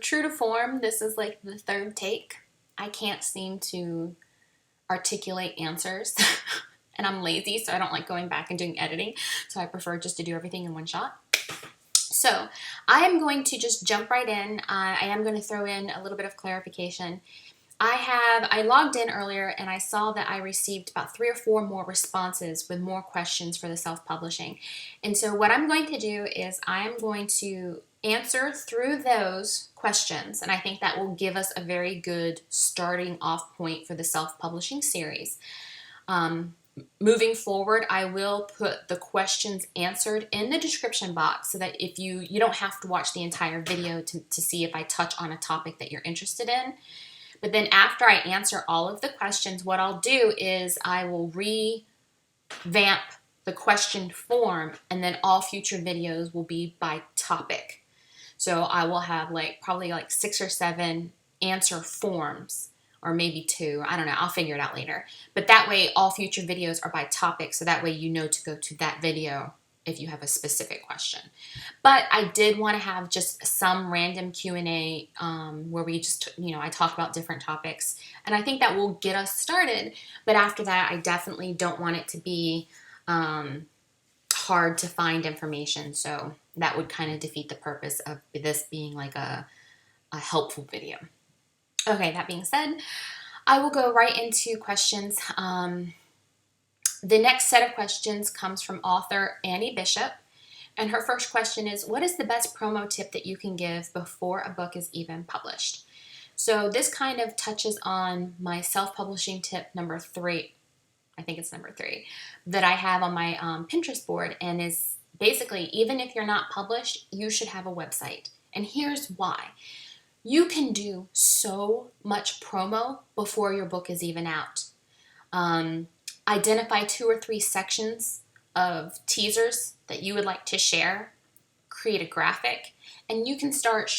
true to form, this is like the third take. I can't seem to articulate answers and I'm lazy, so I don't like going back and doing editing. So I prefer just to do everything in one shot. So I am going to just jump right in. I am going to throw in a little bit of clarification. I logged in earlier and I saw that I received about 3 or 4 more responses with more questions for the self-publishing. And so what I'm going to do is I'm going to answer through those questions, and I think that will give us a very good starting off point for the self-publishing series. Moving forward, I will put the questions answered in the description box so that if you don't have to watch the entire video to see if I touch on a topic that you're interested in. But then after I answer all of the questions, what I'll do is I will revamp the question form, and then all future videos will be by topic. So I will have probably 6 or 7 answer forms, or maybe 2. I don't know. I'll figure it out later. But that way, all future videos are by topic, so that way you know to go to that video if you have a specific question. But I did want to have just some random Q&A where we just, I talk about different topics. And I think that will get us started. But after that, I definitely don't want it to be hard to find information. So that would kind of defeat the purpose of this being like a helpful video. Okay, that being said, I will go right into questions. The next set of questions comes from author Annie Bishop, and her first question is, what is the best promo tip that you can give before a book is even published? So this kind of touches on my self-publishing tip number 3, I think it's number 3, that I have on my Pinterest board, and is basically, even if you're not published, you should have a website. And here's why. You can do so much promo before your book is even out. Identify 2 or 3 sections of teasers that you would like to share, create a graphic, and you can start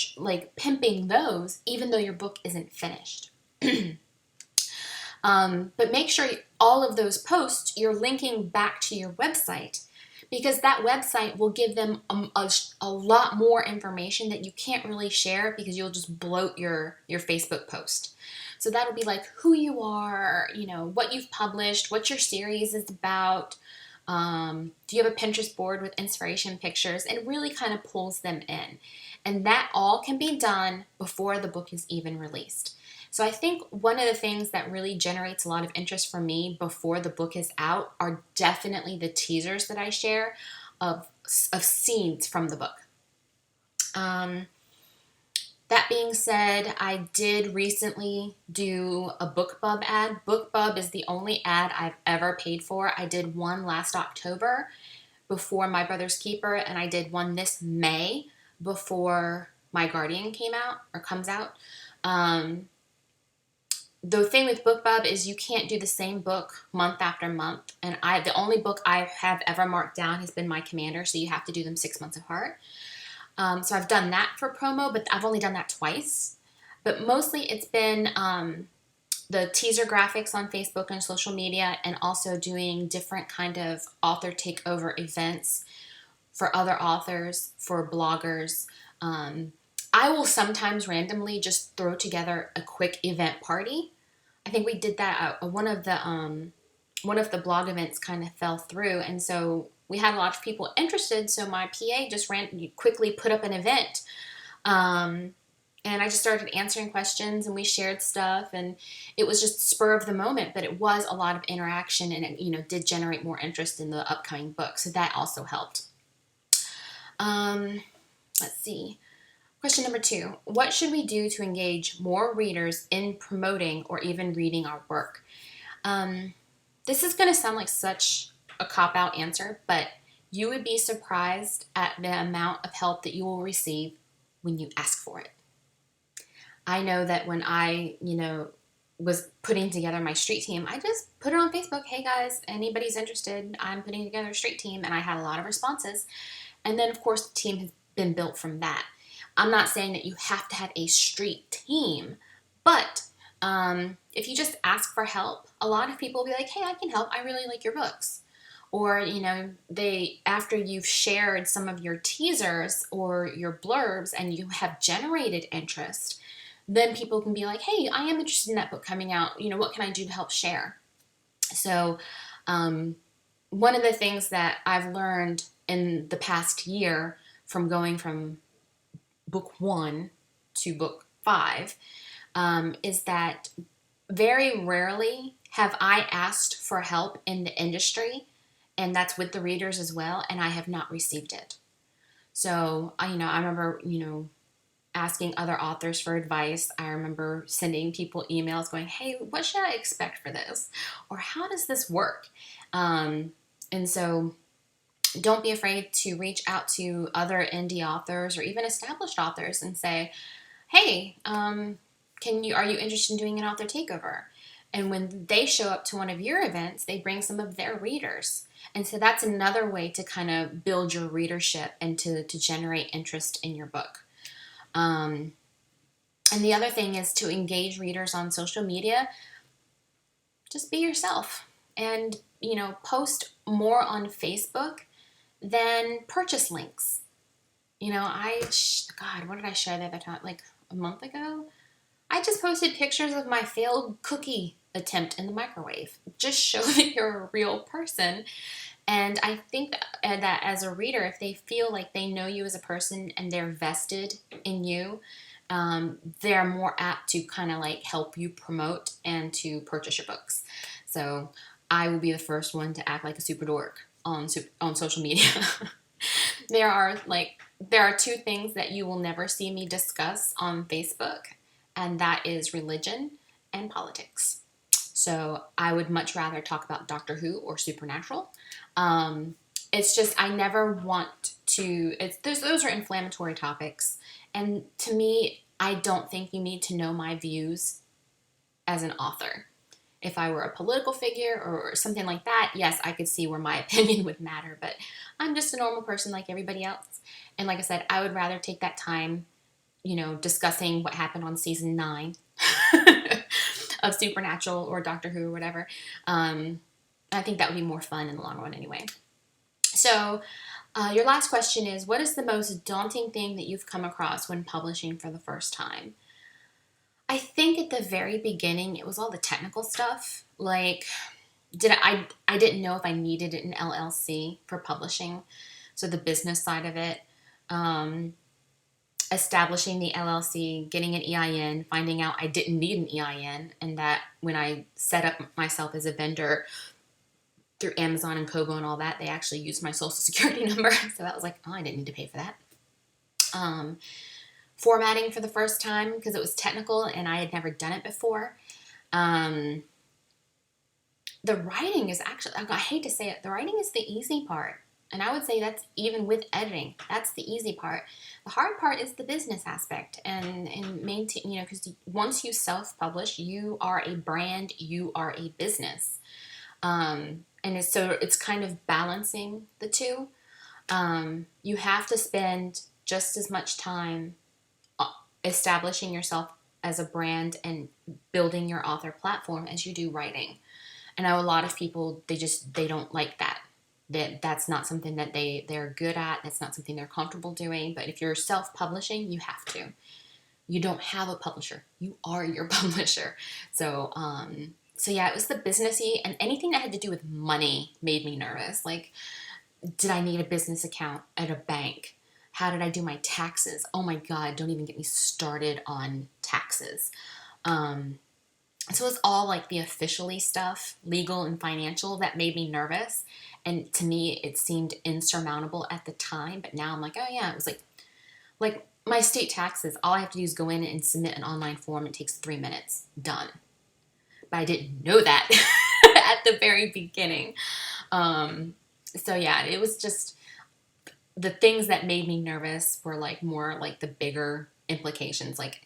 pimping those even though your book isn't finished. But make sure all of those posts you're linking back to your website, because that website will give them a lot more information that you can't really share because you'll just bloat your Facebook post. So that'll be like who you are, what you've published, what your series is about. Do you have a Pinterest board with inspiration pictures? And it really kind of pulls them in. And that all can be done before the book is even released. So I think one of the things that really generates a lot of interest for me before the book is out are definitely the teasers that I share of scenes from the book. That being said, I did recently do a BookBub ad. BookBub is the only ad I've ever paid for. I did one last October before My Brother's Keeper, and I did one this May before My Guardian comes out. The thing with BookBub is you can't do the same book month after month, and the only book I have ever marked down has been My Commander, so you have to do them 6 months apart. So I've done that for promo, but I've only done that twice. But mostly it's been the teaser graphics on Facebook and social media, and also doing different kind of author takeover events for other authors, for bloggers. I will sometimes randomly just throw together a quick event party. I think we did that at one of the blog events kind of fell through, and so we had a lot of people interested, so my PA just quickly put up an event. And I just started answering questions, and we shared stuff, and it was just spur of the moment, but it was a lot of interaction, and it did generate more interest in the upcoming book, so that also helped. Let's see. Question number 2. What should we do to engage more readers in promoting or even reading our work? This is going to sound like such a cop-out answer, but you would be surprised at the amount of help that you will receive when you ask for it. I know that when I, was putting together my street team, I just put it on Facebook. Hey guys, anybody's interested? I'm putting together a street team, and I had a lot of responses. And then of course the team has been built from that. I'm not saying that you have to have a street team, but if you just ask for help, a lot of people will be like, hey, I can help. I really like your books. Or, they, after you've shared some of your teasers or your blurbs and you have generated interest, then people can be like, hey, I am interested in that book coming out. What can I do to help share? So, one of the things that I've learned in the past year from going from book 1 to book 5 is that very rarely have I asked for help in the industry, and that's with the readers as well, and I have not received it. So, I remember, asking other authors for advice. I remember sending people emails going, hey, what should I expect for this? Or how does this work? And so don't be afraid to reach out to other indie authors or even established authors and say, hey, are you interested in doing an author takeover? And when they show up to one of your events, they bring some of their readers. And so that's another way to kind of build your readership and to generate interest in your book. And the other thing is to engage readers on social media. Just be yourself and, post more on Facebook than purchase links. God, what did I share the other time? Like a month ago? I just posted pictures of my failed cookie attempt in the microwave. Just show that you're a real person. And I think that as a reader, if they feel like they know you as a person and they're vested in you, they're more apt to kind of like help you promote and to purchase your books. So I will be the first one to act like a super dork on social media. There are 2 things that you will never see me discuss on Facebook, and that is religion and politics. So I would much rather talk about Doctor Who or Supernatural. It's just, I never want to, those are inflammatory topics. And to me, I don't think you need to know my views as an author. If I were a political figure or something like that, yes, I could see where my opinion would matter. But I'm just a normal person like everybody else. And like I said, I would rather take that time, discussing what happened on season 9 of Supernatural or Doctor Who or whatever. I think that would be more fun in the long run anyway. So your last question is, what is the most daunting thing that you've come across when publishing for the first time? I think at the very beginning, it was all the technical stuff. Like, I didn't know if I needed an LLC for publishing. So the business side of it, establishing the LLC, getting an EIN, finding out I didn't need an EIN, and that when I set up myself as a vendor through Amazon and Kobo and all that, they actually used my social security number. So that was like, oh, I didn't need to pay for that. Formatting for the first time because it was technical and I had never done it before. The writing is actually, I hate to say it, the writing is the easy part. And I would say that's even with editing, that's the easy part. The hard part is the business aspect and maintain, because once you self-publish, you are a brand, you are a business. And it's kind of balancing the two. You have to spend just as much time establishing yourself as a brand and building your author platform as you do writing. I know a lot of people, they don't like that. That's not something that they're good at. That's not something they're comfortable doing. But if you're self-publishing, you have to. You don't have a publisher. You are your publisher. So yeah, it was the businessy, and anything that had to do with money made me nervous. Like, did I need a business account at a bank? How did I do my taxes? Oh my God, don't even get me started on taxes. So it's all like the officially stuff, legal and financial, that made me nervous. And to me, it seemed insurmountable at the time. But now I'm like, oh yeah, it was like my state taxes. All I have to do is go in and submit an online form. It takes 3 minutes. Done. But I didn't know that at the very beginning. So yeah, it was just the things that made me nervous were like more like the bigger implications. Like,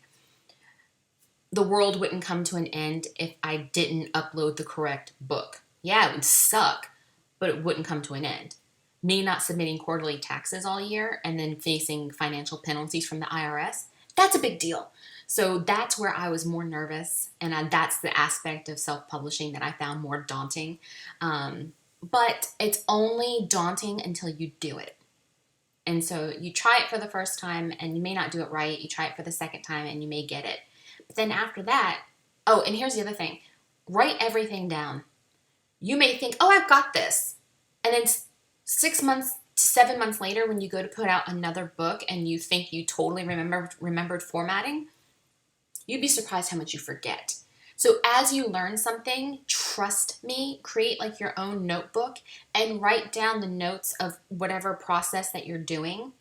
the world wouldn't come to an end if I didn't upload the correct book. Yeah, it would suck, but it wouldn't come to an end. Me not submitting quarterly taxes all year and then facing financial penalties from the IRS, that's a big deal. So that's where I was more nervous, and that's the aspect of self-publishing that I found more daunting. But it's only daunting until you do it. And so you try it for the first time and you may not do it right. You try it for the second time and you may get it. But then after that, oh, and here's the other thing. Write everything down. You may think, oh, I've got this. And then 6 months to 7 months later, when you go to put out another book and you think you totally remembered formatting, you'd be surprised how much you forget. So as you learn something, trust me, create like your own notebook and write down the notes of whatever process that you're doing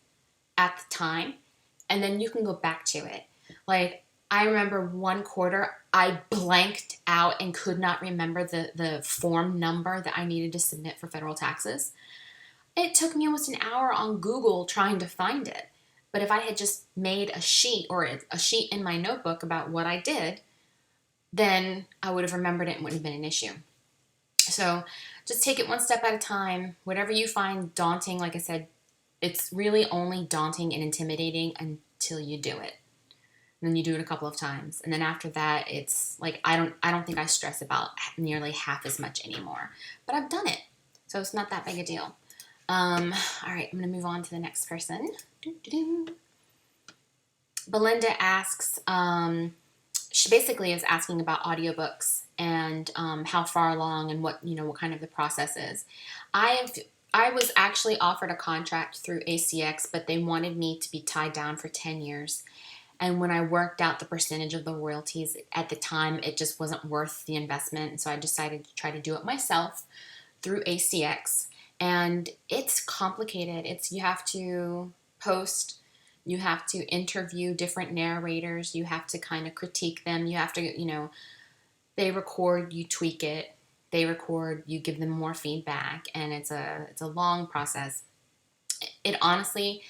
at the time. And then you can go back to it. Like, I remember one quarter, I blanked out and could not remember the form number that I needed to submit for federal taxes. It took me almost an hour on Google trying to find it. But if I had just made a sheet or a sheet in my notebook about what I did, then I would have remembered it and wouldn't have been an issue. So just take it one step at a time. Whatever you find daunting, like I said, it's really only daunting and intimidating until you do it. And then you do it a couple of times. And then after that, it's like, I don't think I stress about nearly half as much anymore. But I've done it. So it's not that big a deal. All right, I'm going to move on to the next person. Belinda asks, she basically is asking about audiobooks and how far along and what kind of the process is. I was actually offered a contract through ACX, but they wanted me to be tied down for 10 years. And when I worked out the percentage of the royalties at the time, it just wasn't worth the investment. And so I decided to try to do it myself through ACX. And it's complicated. You have to post, you have to interview different narrators, you have to kind of critique them, you have to, they record, you tweak it, they record, you give them more feedback, and it's a long process. It honestly,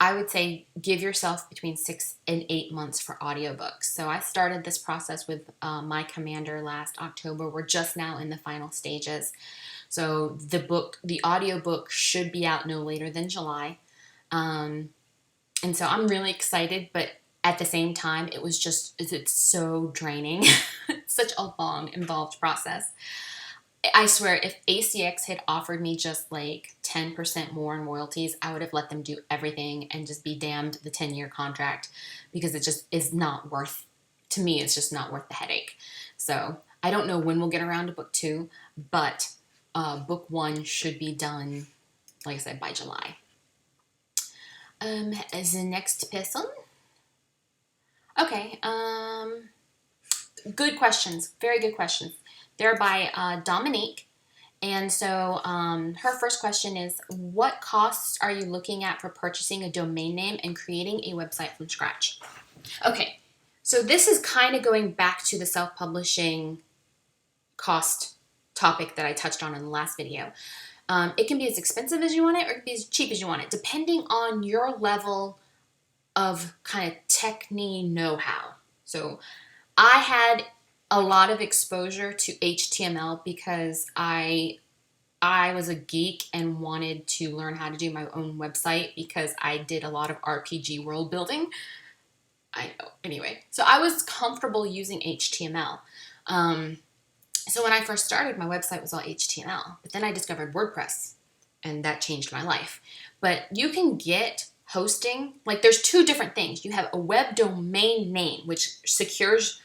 I would say give yourself between 6 and 8 months for audiobooks. So I started this process with My Commander last October. We're just now in the final stages. So the audiobook should be out no later than July. And so I'm really excited, but at the same time, it's so draining. It's such a long, involved process. I swear, if ACX had offered me just like 10% more in royalties, I would have let them do everything and just be damned the 10-year contract, because it just is not worth, to me, it's just not worth the headache. So I don't know when we'll get around to book 2, but book 1 should be done, like I said, by July. As the next person. Okay, good questions, very good questions. They're by Dominique. And so her first question is, what costs are you looking at for purchasing a domain name and creating a website from scratch? Okay, so this is kind of going back to the self-publishing cost topic that I touched on in the last video. It can be as expensive as you want it, or it can be as cheap as you want it, depending on your level of kind of technique know-how. So I had a lot of exposure to HTML because I was a geek and wanted to learn how to do my own website because I did a lot of RPG world building. I know. Anyway, so I was comfortable using HTML. So when I first started, my website was all HTML, but then I discovered WordPress, and that changed my life. But you can get hosting, like there's 2 different things. You have a web domain name, which secures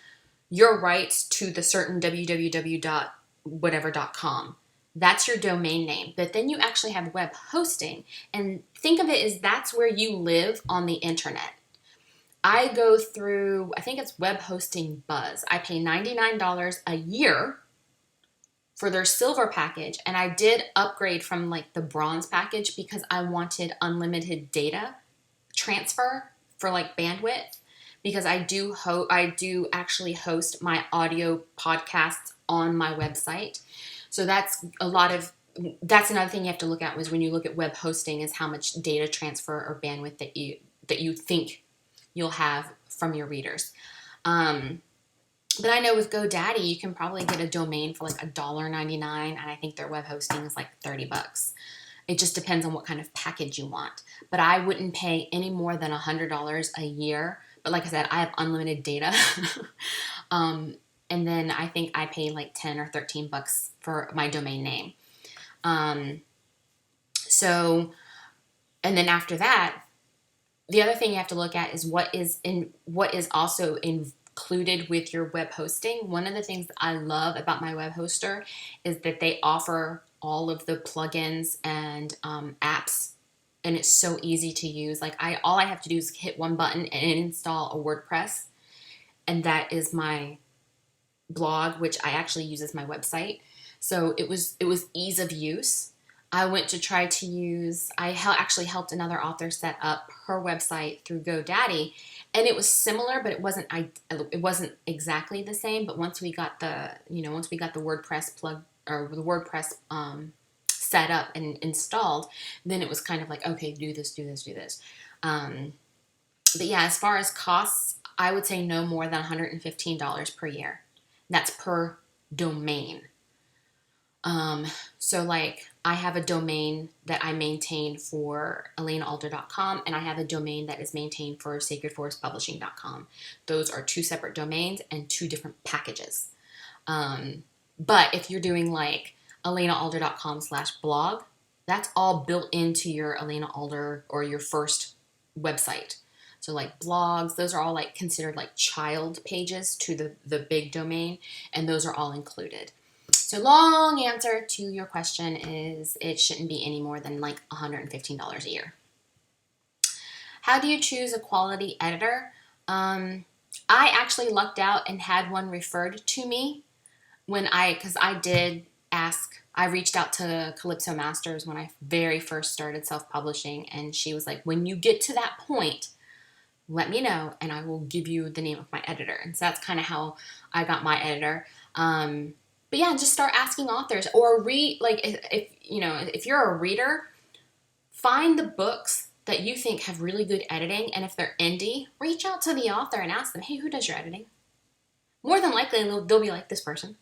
your rights to the certain www.whatever.com. That's your domain name. But then you actually have web hosting. And think of it as that's where you live on the internet. I go through, I think it's Web Hosting Buzz. I pay $99 a year for their silver package. And I did upgrade from like the bronze package because I wanted unlimited data transfer for like bandwidth. Because I do actually host my audio podcasts on my website. So that's another thing you have to look at, was when you look at web hosting, is how much data transfer or bandwidth that you think you'll have from your readers. But I know with GoDaddy, you can probably get a domain for like $1.99, and I think their web hosting is like $30. It just depends on what kind of package you want. But I wouldn't pay any more than $100 a year. But like I said, I have unlimited data. And then I think I pay like $10 or $13 for my domain name. So, and then after that, the other thing you have to look at is what is also included with your web hosting. One of the things that I love about my web hoster is that they offer all of the plugins and apps, and it's so easy to use. Like all I have to do is hit one button and install a WordPress, and that is my blog, which I actually use as my website. So it was ease of use. I went to try to use, actually helped another author set up her website through GoDaddy, and it was similar, but it wasn't exactly the same. But once we got the WordPress plug, or the WordPress set up and installed, then it was kind of like, okay, do this. But yeah, as far as costs, I would say no more than $115 per year. That's per domain. So like I have a domain that I maintain for AlenaAlder.com, and I have a domain that is maintained for SacredForestPublishing.com. Those are two separate domains and two different packages. But if you're doing like AlenaAlder.com/blog, that's all built into your Alena Alder or your first website. So like blogs, those are all like considered like child pages to the big domain, and those are all included. So long answer to your question is it shouldn't be any more than like $115 a year. How do you choose a quality editor? I actually lucked out and had one referred to me because I did ask. I reached out to Calypso Masters when I very first started self-publishing, and she was like, when you get to that point, let me know and I will give you the name of my editor. And so that's kind of how I got my editor. But yeah, just start asking authors, or read, like if you're a reader, find the books that you think have really good editing, and if they're indie, reach out to the author and ask them, hey, who does your editing? More than likely, they'll be like, this person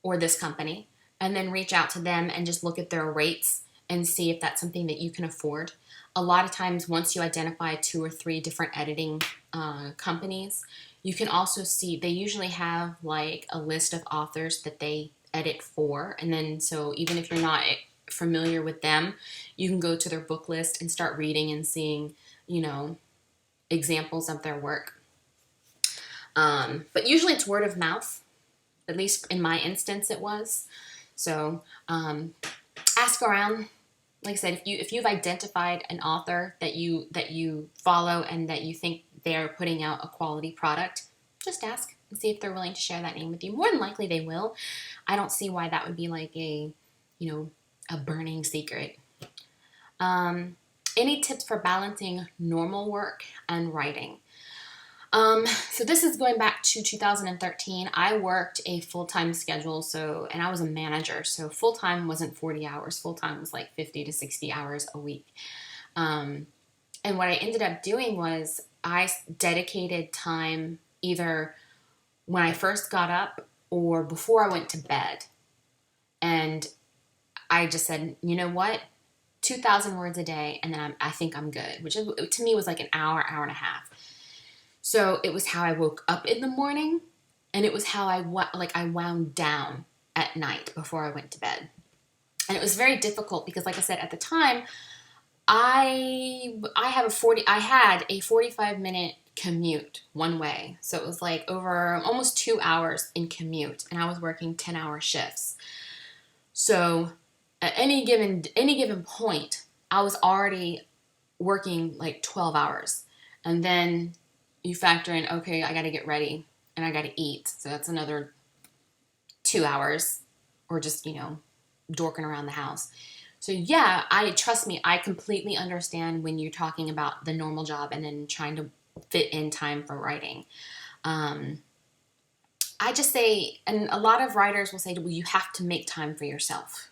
or this company, and then reach out to them and just look at their rates and see if that's something that you can afford. A lot of times, once you identify 2 or 3 different editing companies, you can also see they usually have like a list of authors that they edit for. And then so even if you're not familiar with them, you can go to their book list and start reading and seeing, examples of their work. But usually it's word of mouth. At least in my instance it was. So ask around. Like I said, if you've identified an author that you follow and that you think they are putting out a quality product, just ask and see if they're willing to share that name with you. More than likely they will. I don't see why that would be like a burning secret. Any tips for balancing normal work and writing? So this is going back to 2013. I worked a full-time schedule, and I was a manager, so full-time wasn't 40 hours. Full-time was like 50 to 60 hours a week. And what I ended up doing was I dedicated time either when I first got up or before I went to bed. And I just said, you know what? 2,000 words a day, and then I think I'm good, which to me was like an hour and a half. So it was how I woke up in the morning, and it was how I wound down at night before I went to bed. And it was very difficult because, like I said, at the time, I had a 45-minute commute one way. So it was like over almost 2 hours in commute, and I was working 10-hour shifts. So at any given point, I was already working like 12 hours. And then you factor in, okay, I got to get ready and I got to eat. So that's another 2 hours, or just, dorking around the house. So yeah, trust me, I completely understand when you're talking about the normal job and then trying to fit in time for writing. I just say, and a lot of writers will say, well, you have to make time for yourself.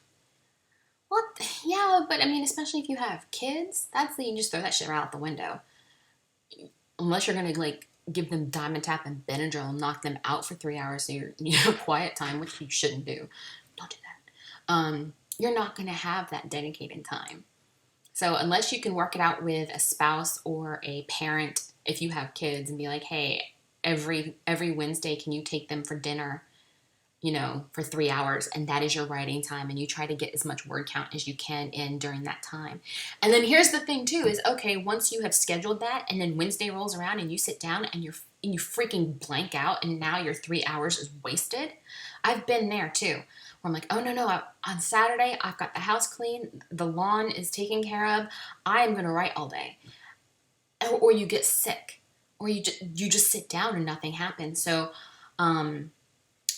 Well, yeah, but I mean, especially if you have kids, you just throw that shit right out the window. Unless you're going to like give them Diamond Tap and Benadryl and knock them out for 3 hours so you're quiet time, which you shouldn't do. Don't do that. You're not going to have that dedicated time. So unless you can work it out with a spouse or a parent, if you have kids, and be like, hey, every Wednesday, can you take them for dinner for 3 hours, and that is your writing time, and you try to get as much word count as you can in during that time. And then here's the thing too is, okay, once you have scheduled that and then Wednesday rolls around and you sit down and you freaking blank out and now your 3 hours is wasted. I've been there too, where I'm like, oh no, on Saturday I've got the house clean, the lawn is taken care of, I am going to write all day. Or you get sick, or you just sit down and nothing happens. So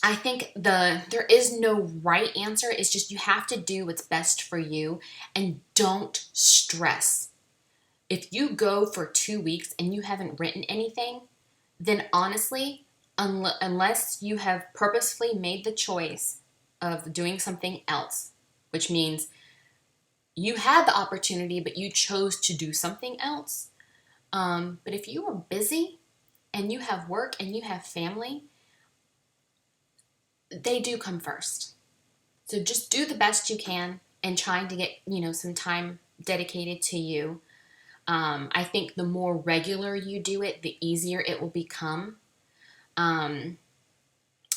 I think there is no right answer. It's just you have to do what's best for you and don't stress. If you go for 2 weeks and you haven't written anything, then honestly, unless you have purposefully made the choice of doing something else, which means you had the opportunity, but you chose to do something else. But if you are busy and you have work and you have family, they do come first. So just do the best you can and trying to get, some time dedicated to you. I think the more regular you do it, the easier it will become.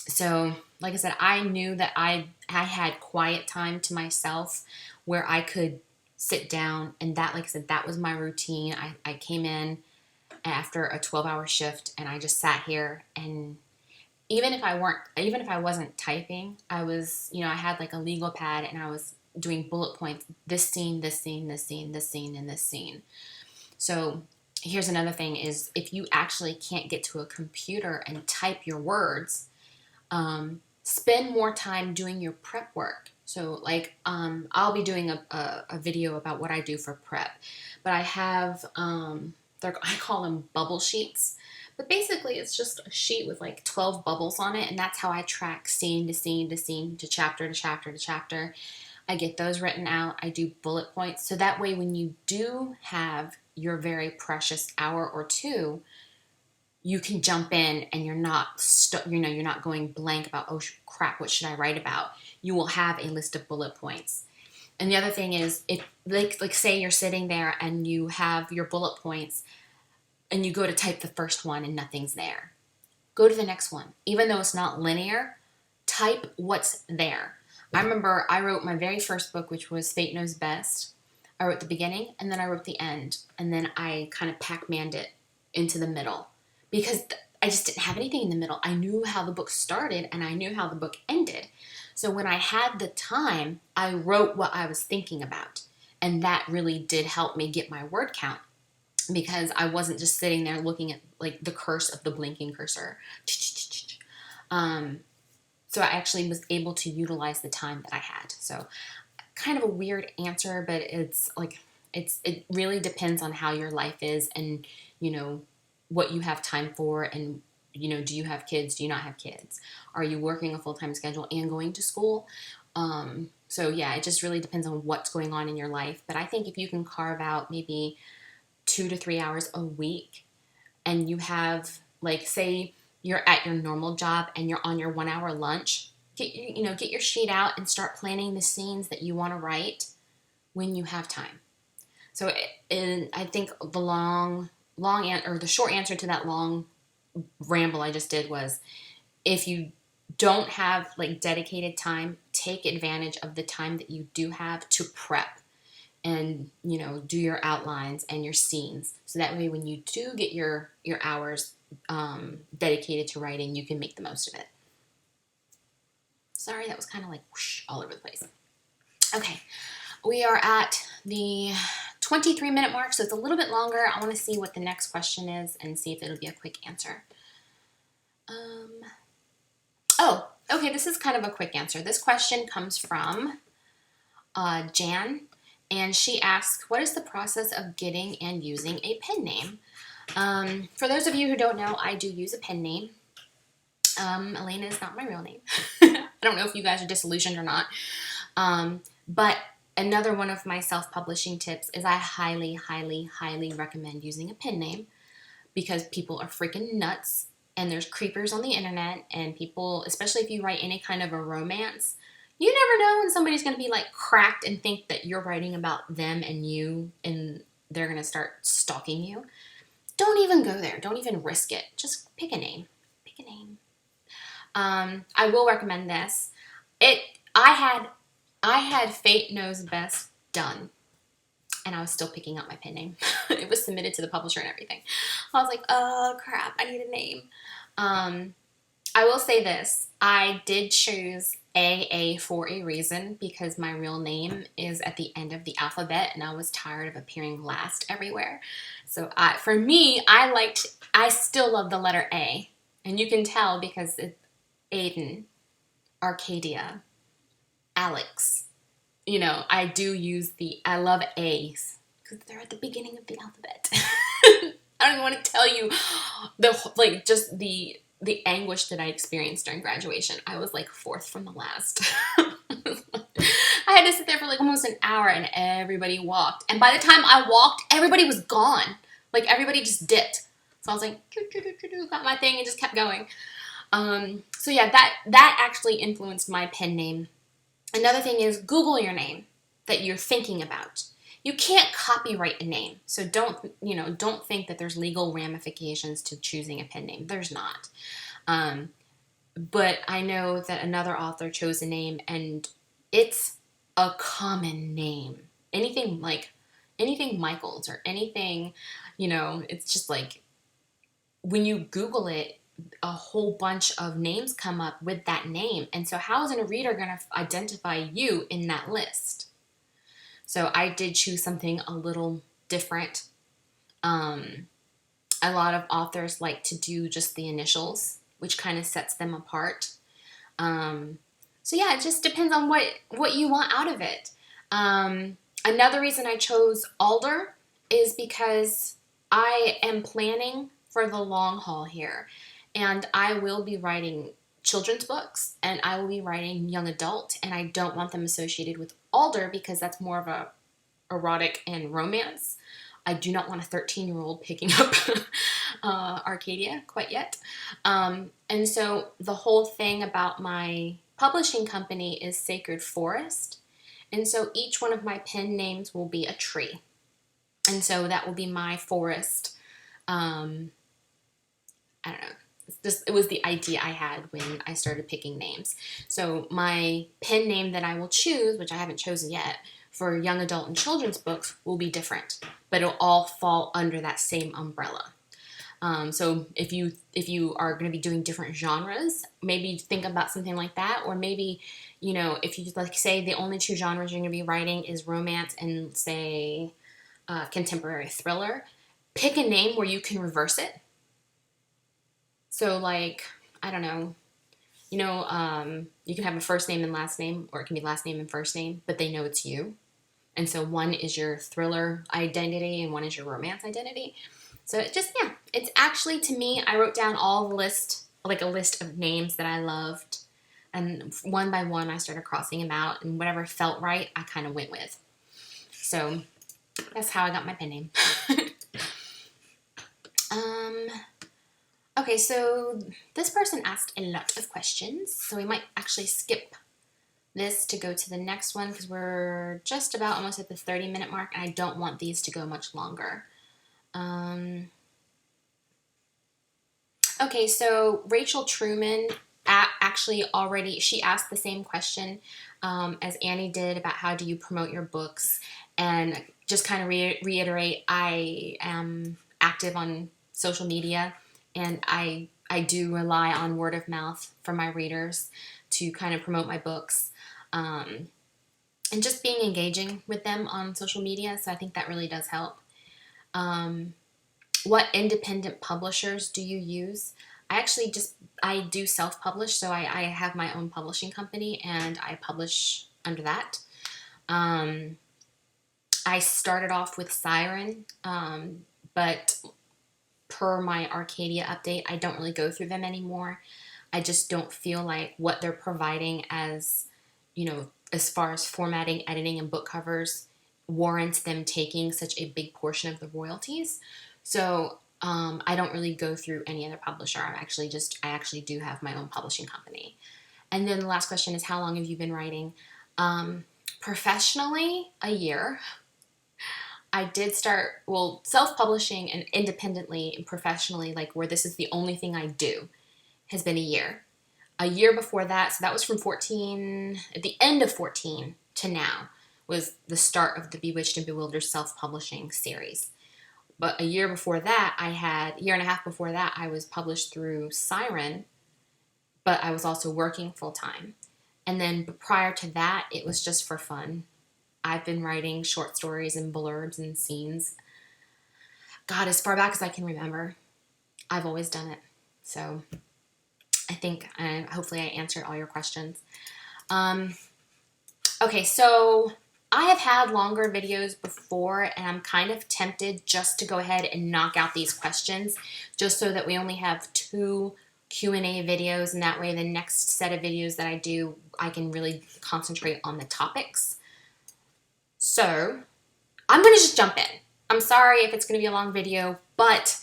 So like I said, I knew that I had quiet time to myself where I could sit down, and that, like I said, that was my routine. I came in after a 12-hour shift and I just sat here, and even if I wasn't typing, I was, I had like a legal pad and I was doing bullet points, this scene, this scene, this scene, this scene, and this scene. So here's another thing is, if you actually can't get to a computer and type your words, spend more time doing your prep work. So like, I'll be doing a video about what I do for prep, but I have, I call them bubble sheets. But basically, it's just a sheet with like 12 bubbles on it, and that's how I track scene to scene to scene to chapter to chapter to chapter. I get those written out. I do bullet points. So that way, when you do have your very precious hour or two, you can jump in and you're not you're not going blank about, oh crap, what should I write about? You will have a list of bullet points. And the other thing is, if like say you're sitting there and you have your bullet points, and you go to type the first one and nothing's there, go to the next one. Even though it's not linear, type what's there. I remember I wrote my very first book, which was Fate Knows Best. I wrote the beginning, and then I wrote the end, and then I kind of Pac-Manned it into the middle because I just didn't have anything in the middle. I knew how the book started, and I knew how the book ended. So when I had the time, I wrote what I was thinking about, and that really did help me get my word count, because I wasn't just sitting there looking at like the curse of the blinking cursor. So I actually was able to utilize the time that I had. So kind of a weird answer, but it's like, it really depends on how your life is and, what you have time for, and, do you have kids? Do you not have kids? Are you working a full-time schedule and going to school? So yeah, it just really depends on what's going on in your life. But I think if you can carve out maybe 2 to 3 hours a week, and you have, like, say you're at your normal job and you're on your 1 hour lunch, get your sheet out and start planning the scenes that you want to write when you have time. So I think the short answer to that long ramble I just did was, if you don't have like dedicated time, take advantage of the time that you do have to prep and, do your outlines and your scenes. So that way, when you do get your hours dedicated to writing, you can make the most of it. Sorry, that was kind of like whoosh, all over the place. Okay, we are at the 23-minute mark, so it's a little bit longer. I want to see what the next question is and see if it'll be a quick answer. Oh, okay, this is kind of a quick answer. This question comes from Jan. And she asks, what is the process of getting and using a pen name? For those of you who don't know, I do use a pen name. Alanea is not my real name. I don't know if you guys are disillusioned or not. But another one of my self-publishing tips is I highly, highly, highly recommend using a pen name, because people are freaking nuts, and there's creepers on the internet, and people, especially if you write any kind of a romance, you never know when somebody's going to be like cracked and think that you're writing about them and you, and they're going to start stalking you. Don't even go there. Don't even risk it. Just pick a name. Pick a name. I will recommend this. It I had Fate Knows Best done, and I was still picking out my pen name. It was submitted to the publisher and everything. I was like, oh crap, I need a name. I will say this. I did choose AA for a reason, because my real name is at the end of the alphabet and I was tired of appearing last everywhere. So for me, I still love the letter A. And you can tell because it's Aiden, Arcadia, Alex. You know, I love A's because they're at the beginning of the alphabet. I don't even want to tell you the anguish that I experienced during graduation. I was like fourth from the last. I had to sit there for like almost an hour and everybody walked. And by the time I walked, everybody was gone. Like everybody just dipped. So I was like, got my thing and just kept going. So yeah, that actually influenced my pen name. Another thing is Google your name that you're thinking about. You can't copyright a name, so don't think that there's legal ramifications to choosing a pen name. There's not. But I know that another author chose a name, and it's a common name. Anything Michaels or anything, it's just like when you Google it, a whole bunch of names come up with that name. And so how is a reader going to identify you in that list? So I did choose something a little different. A lot of authors like to do just the initials, which kind of sets them apart. So yeah, it just depends on what you want out of it. Another reason I chose Alder is because I am planning for the long haul here. And I will be writing children's books, and I will be writing young adult, and I don't want them associated with Alder because that's more of a erotic and romance. I do not want a 13-year-old picking up Arcadia quite yet. And so the whole thing about my publishing company is Sacred Forest. And so each one of my pen names will be a tree. And so that will be my forest. I don't know. It was the idea I had when I started picking names. So my pen name that I will choose, which I haven't chosen yet, for young adult and children's books will be different, but it'll all fall under that same umbrella. So if you are going to be doing different genres, maybe think about something like that, or maybe, if you say the only two genres you're going to be writing is romance and say contemporary thriller, pick a name where you can reverse it. So I don't know, you can have a first name and last name, or it can be last name and first name, but they know it's you. And so one is your thriller identity and one is your romance identity. So it's actually, to me, I wrote down a list of names that I loved. And one by one, I started crossing them out, and whatever felt right, I kind of went with. So that's how I got my pen name. Okay, so this person asked a lot of questions, so we might actually skip this to go to the next one because we're just about almost at the 30-minute mark, and I don't want these to go much longer. Okay, so Rachel Truman she asked the same question as Annie did about how do you promote your books, and just kind of reiterate, I am active on social media, and I do rely on word of mouth from my readers to kind of promote my books, and just being engaging with them on social media. So I think that really does help. What independent publishers do you use? I do self-publish, so I have my own publishing company, and I publish under that. I started off with Siren, but per my Arcadia update, I don't really go through them anymore. I just don't feel like what they're providing as far as formatting, editing, and book covers warrants them taking such a big portion of the royalties. So I don't really go through any other publisher. I actually do have my own publishing company. And then the last question is, how long have you been writing? Professionally, a year. I did start, self-publishing and independently and professionally, where this is the only thing I do, has been a year. A year before that, so that was from 14, at the end of 14 to now, was the start of the Bewitched and Bewildered self-publishing series. But a year before that, a year and a half before that, I was published through Siren, but I was also working full-time. And then prior to that, it was just for fun. I've been writing short stories and blurbs and scenes. God, as far back as I can remember, I've always done it. So I think hopefully I answered all your questions. Okay, so I have had longer videos before, and I'm kind of tempted just to go ahead and knock out these questions just so that we only have 2 Q&A videos, and that way the next set of videos that I do, I can really concentrate on the topics. So I'm going to just jump in. I'm sorry if it's going to be a long video, but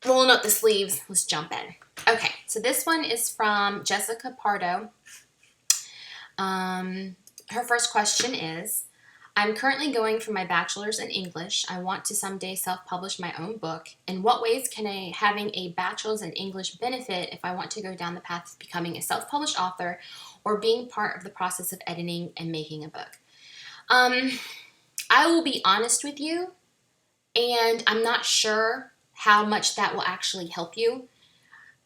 rolling up the sleeves, let's jump in. Okay, so this one is from Jessica Pardo. Her first question is, I'm currently going for my bachelor's in English. I want to someday self-publish my own book. In what ways can having a bachelor's in English benefit if I want to go down the path of becoming a self-published author or being part of the process of editing and making a book? I will be honest with you, and I'm not sure how much that will actually help you.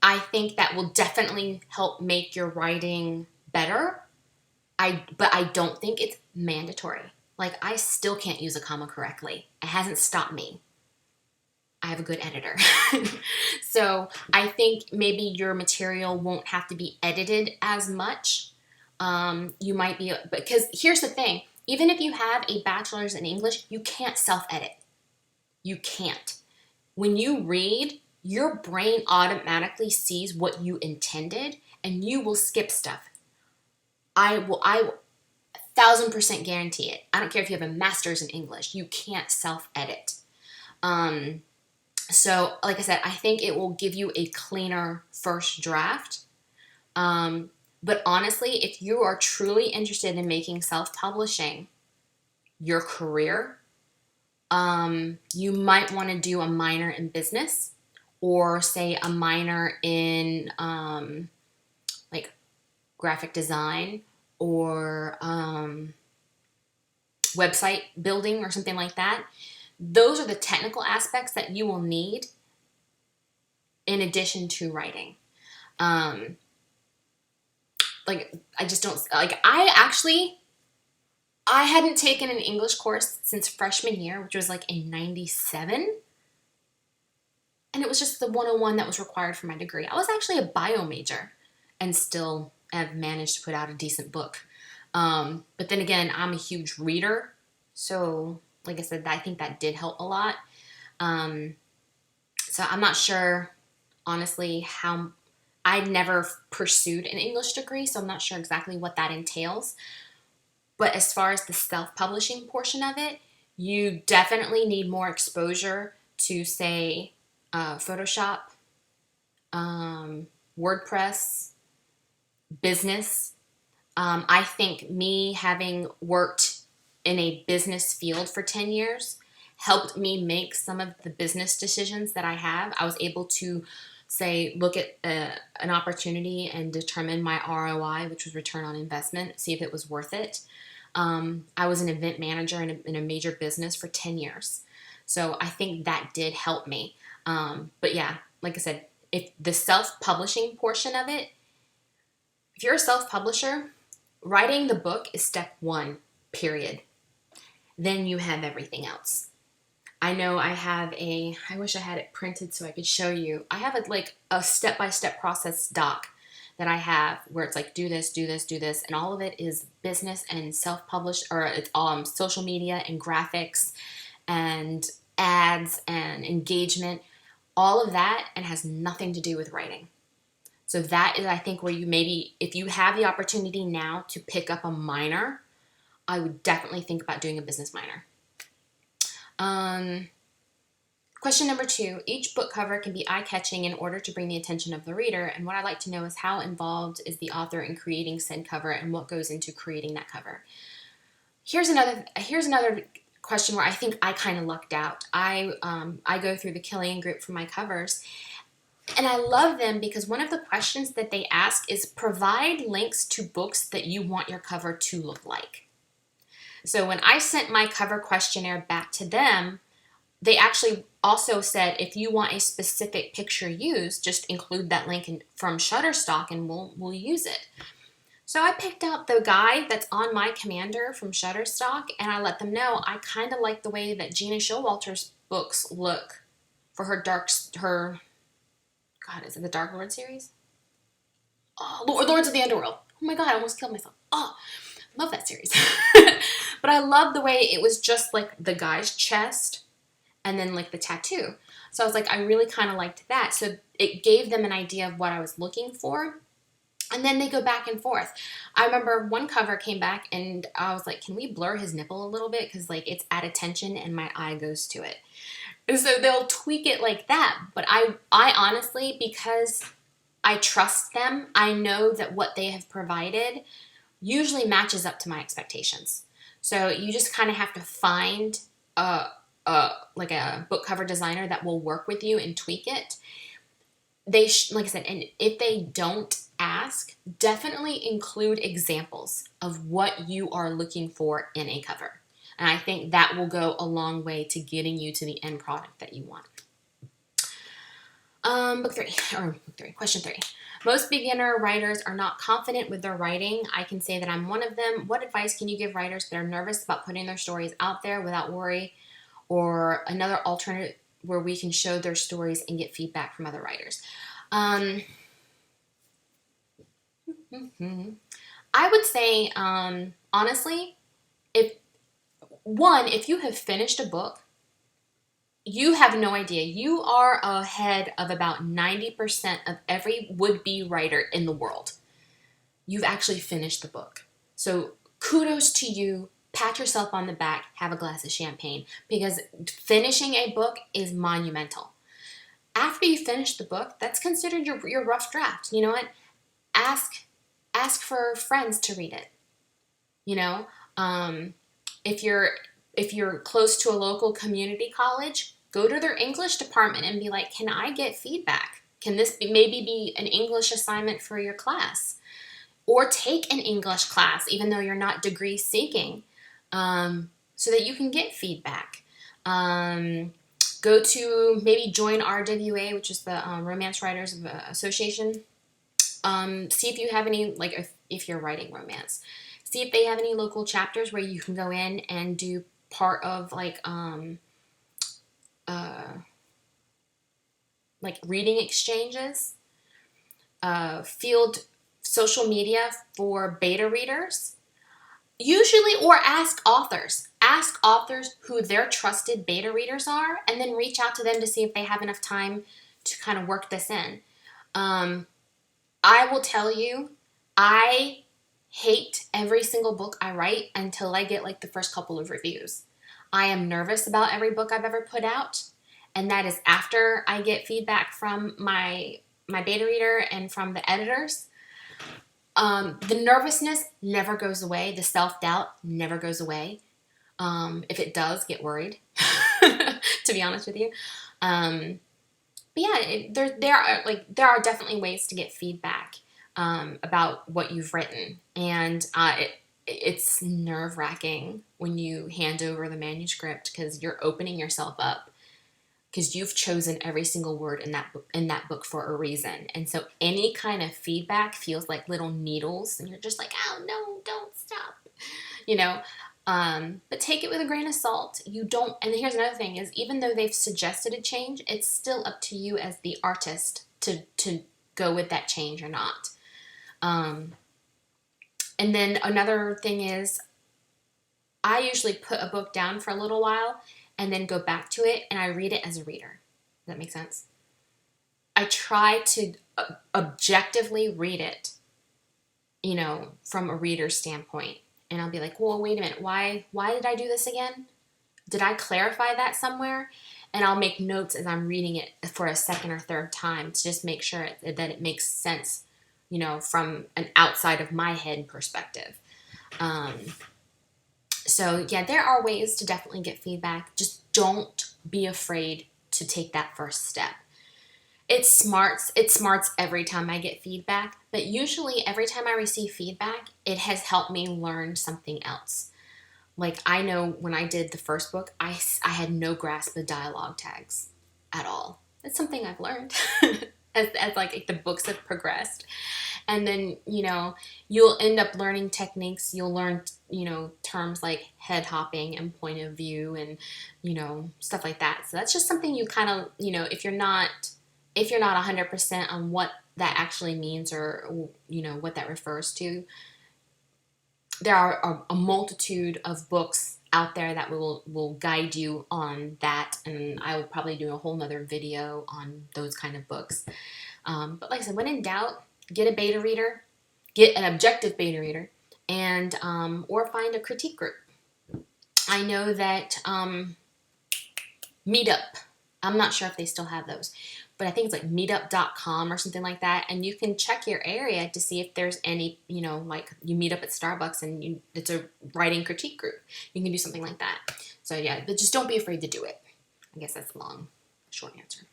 I think that will definitely help make your writing better. But I don't think it's mandatory. Like, I still can't use a comma correctly. It hasn't stopped me. I have a good editor. So I think maybe your material won't have to be edited as much. You might be, because here's the thing. Even if you have a bachelor's in English, you can't self-edit. You can't. When you read, your brain automatically sees what you intended, and you will skip stuff. I will 1,000% guarantee it. I don't care if you have a master's in English. You can't self-edit. So, like I said, I think it will give you a cleaner first draft. But honestly, if you are truly interested in making self-publishing your career, you might want to do a minor in business, or say a minor in like graphic design, or website building or something like that. Those are the technical aspects that you will need in addition to writing. Like, I just don't, like, I hadn't taken an English course since freshman year, which was like in 97. And it was just the 101 that was required for my degree. I was actually a bio major and still have managed to put out a decent book. But then again, I'm a huge reader. So, like I said, I think that did help a lot. So I'm not sure, honestly, how... I never pursued an English degree, so I'm not sure exactly what that entails. But as far as the self-publishing portion of it, you definitely need more exposure to, say, Photoshop, WordPress, business. I think me having worked in a business field for 10 years helped me make some of the business decisions that I have. I was able to, say, look at an opportunity and determine my ROI, which was return on investment, see if it was worth it. I was an event manager in a major business for 10 years. So I think that did help me. But yeah, like I said, if the self-publishing portion of it, if you're a self-publisher, writing the book is step 1, period. Then you have everything else. I know I have I wish I had it printed so I could show you. I have a step-by-step process doc that I have where it's like, do this, do this, do this. And all of it is business and self-published, or it's social media and graphics and ads and engagement, all of that, and has nothing to do with writing. So that is, I think, where you maybe, if you have the opportunity now to pick up a minor, I would definitely think about doing a business minor. Question number 2, each book cover can be eye-catching in order to bring the attention of the reader, and what I'd like to know is how involved is the author in creating said cover and what goes into creating that cover. Here's another question where I think I kind of lucked out. I go through the Killian group for my covers, And I love them because one of the questions that they ask is provide links to books that you want your cover to look like. So when I sent my cover questionnaire back to them, they actually also said, if you want a specific picture used, just include that link from Shutterstock and we'll use it. So I picked out the guy that's on my commander from Shutterstock, and I let them know I kind of like the way that Gina Showalter's books look for her God, is it the Dark Lord series? Oh, Lords of the Underworld. Oh my God, I almost killed myself. Oh, love that series. But I love the way it was just like the guy's chest and then like the tattoo. So I was like, I really kind of liked that. So it gave them an idea of what I was looking for. And then they go back and forth. I remember one cover came back and I was like, can we blur his nipple a little bit? Because like it's at attention and my eye goes to it. And so they'll tweak it like that. But I honestly, because I trust them, I know that what they have provided usually matches up to my expectations. So you just kind of have to find like a book cover designer that will work with you and tweak it. Like I said, and if they don't ask, definitely include examples of what you are looking for in a cover. And I think that will go a long way to getting you to the end product that you want. Question 3. Most beginner writers are not confident with their writing. I can say that I'm one of them. What advice can you give writers that are nervous about putting their stories out there without worry, or another alternative where we can show their stories and get feedback from other writers? I would say, honestly, if you have finished a book, you have no idea. You are ahead of about 90% of every would-be writer in the world. You've actually finished the book. So kudos to you. Pat yourself on the back. Have a glass of champagne. Because finishing a book is monumental. After you finish the book, that's considered your rough draft. You know what? Ask for friends to read it. You know, if you're close to a local community college, go to their English department and be like, can I get feedback? Can this maybe be an English assignment for your class? Or take an English class, even though you're not degree seeking, so that you can get feedback. Go to maybe join RWA, which is the Romance Writers Association. See if you have any, like if you're writing romance, see if they have any local chapters where you can go in and do part of like reading exchanges, field social media for beta readers, usually, or ask authors. Ask authors who their trusted beta readers are, and then reach out to them to see if they have enough time to kind of work this in. I will tell you, I hate every single book I write until I get like the first couple of reviews. I am nervous about every book I've ever put out, and that is after I get feedback from my beta reader and from the editors. The nervousness never goes away. The self-doubt never goes away. If it does, get worried, to be honest with you. But yeah, there are definitely ways to get feedback about what you've written, and it's nerve-wracking when you hand over the manuscript because you're opening yourself up because you've chosen every single word in that book for a reason, and so any kind of feedback feels like little needles, and you're just like, oh no, don't stop, you know. But take it with a grain of salt. And here's another thing is, even though they've suggested a change, it's still up to you as the artist to go with that change or not. And then another thing is, I usually put a book down for a little while and then go back to it and I read it as a reader. Does that make sense? I try to objectively read it, you know, from a reader's standpoint. And I'll be like, well, wait a minute. Why did I do this again? Did I clarify that somewhere? And I'll make notes as I'm reading it for a second or third time to just make sure that it makes sense, you know, from an outside of my head perspective. So yeah, there are ways to definitely get feedback. Just don't be afraid to take that first step. It smarts every time I get feedback, but usually every time I receive feedback, it has helped me learn something else. Like, I know when I did the first book, I had no grasp of dialogue tags at all. It's something I've learned as like the books have progressed. And then, you'll end up learning techniques. You'll learn, terms like head hopping and point of view and, stuff like that. So that's just something you kind of, if you're not 100% on what that actually means or, what that refers to, there are a multitude of books out there that will guide you on that, and I will probably do a whole nother video on those kind of books. But like I said, when in doubt, get a beta reader, get an objective beta reader, and or find a critique group. I know that Meetup, I'm not sure if they still have those, but I think it's like meetup.com or something like that. And you can check your area to see if there's any, like you meet up at Starbucks and it's a writing critique group. You can do something like that. So yeah, but just don't be afraid to do it. I guess that's the short answer.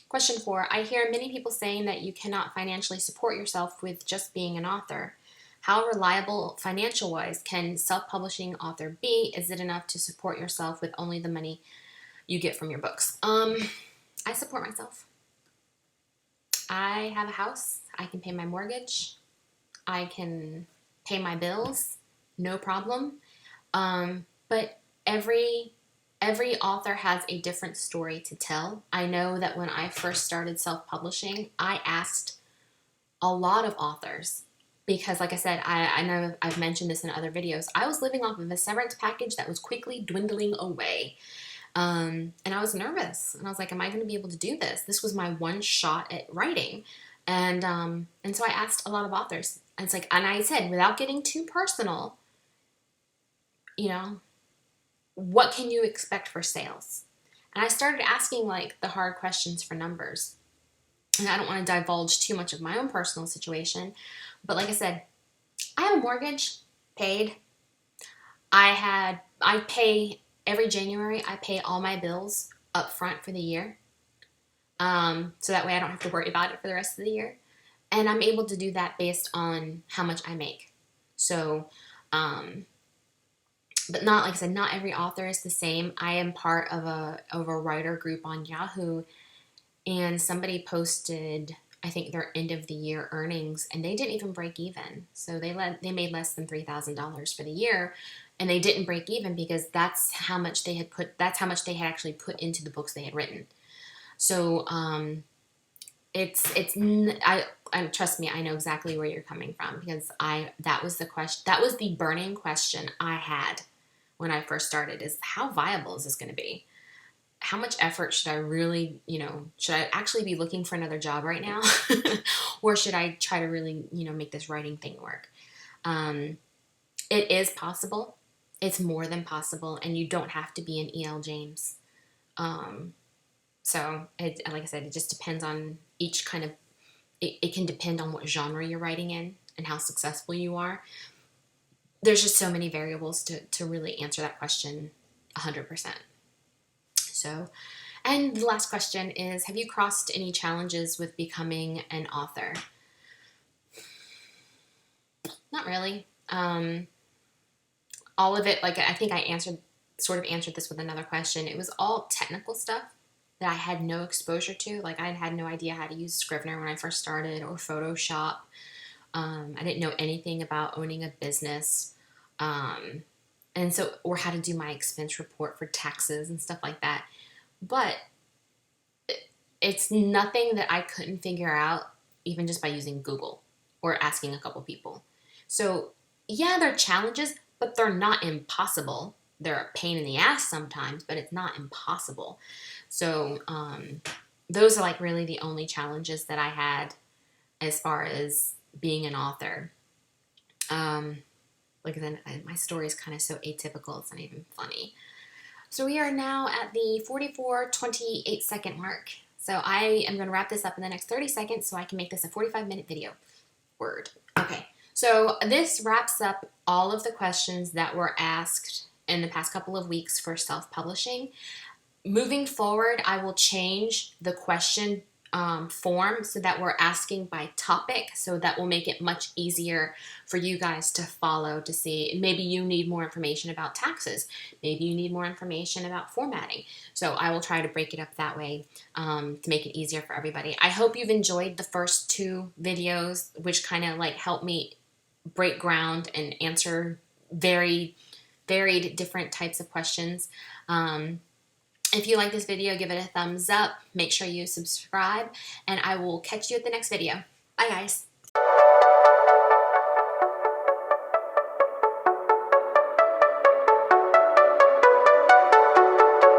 Question 4. I hear many people saying that you cannot financially support yourself with just being an author. How reliable financial-wise can self-publishing author be? Is it enough to support yourself with only the money you get from your books? I support myself. I have a house. I can pay my mortgage. I can pay my bills. No problem. But every author has a different story to tell. I know that when I first started self-publishing, I asked a lot of authors because, like I said, I know I've mentioned this in other videos. I was living off of a severance package that was quickly dwindling away. And I was nervous, and I was like, am I going to be able to do this? This was my one shot at writing. And so I asked a lot of authors, and it's like, and I said, without getting too personal, what can you expect for sales? And I started asking like the hard questions for numbers. And I don't want to divulge too much of my own personal situation, but like I said, I have a mortgage paid. I pay every January, I pay all my bills up front for the year. So that way I don't have to worry about it for the rest of the year. And I'm able to do that based on how much I make. So, but not, like I said, not every author is the same. I am part of a writer group on Yahoo, and somebody posted, I think, their end of the year earnings, and they didn't even break even. So they made less than $3,000 for the year, and they didn't break even because that's how much they had actually put into the books they had written. So trust me, I know exactly where you're coming from, because that was the burning question I had when I first started, is how viable is this going to be? How much effort should I really, should I actually be looking for another job right now? Or should I try to really, make this writing thing work? It is possible. It's more than possible, and you don't have to be an E.L. James. So, like I said, it just depends on each kind of, it can depend on what genre you're writing in and how successful you are. There's just so many variables to really answer that question 100%. So, and the last question is, have you crossed any challenges with becoming an author? Not really. All of it, like I think I sort of answered this with another question. It was all technical stuff that I had no exposure to. Like, I had no idea how to use Scrivener when I first started, or Photoshop. I didn't know anything about owning a business. And so, or how to do my expense report for taxes and stuff like that. But it's nothing that I couldn't figure out, even just by using Google or asking a couple people. So yeah, there are challenges, but they're not impossible. They're a pain in the ass sometimes, but it's not impossible. So those are like really the only challenges that I had as far as being an author. Like then my story is kind of so atypical, it's not even funny. So we are now at the 44:28 second mark. So I am going to wrap this up in the next 30 seconds so I can make this a 45-minute video. Word. Okay. So this wraps up all of the questions that were asked in the past couple of weeks for self-publishing. moving forward, I will change the question form so that we're asking by topic, so that will make it much easier for you guys to follow, to see. Maybe you need more information about taxes. Maybe you need more information about formatting. So I will try to break it up that way to make it easier for everybody. I hope you've enjoyed the first 2 videos, which kind of like help me break ground and answer very varied different types of questions. If you like this video, give it a thumbs up. Make sure you subscribe, and I will catch you at the next video. Bye, guys.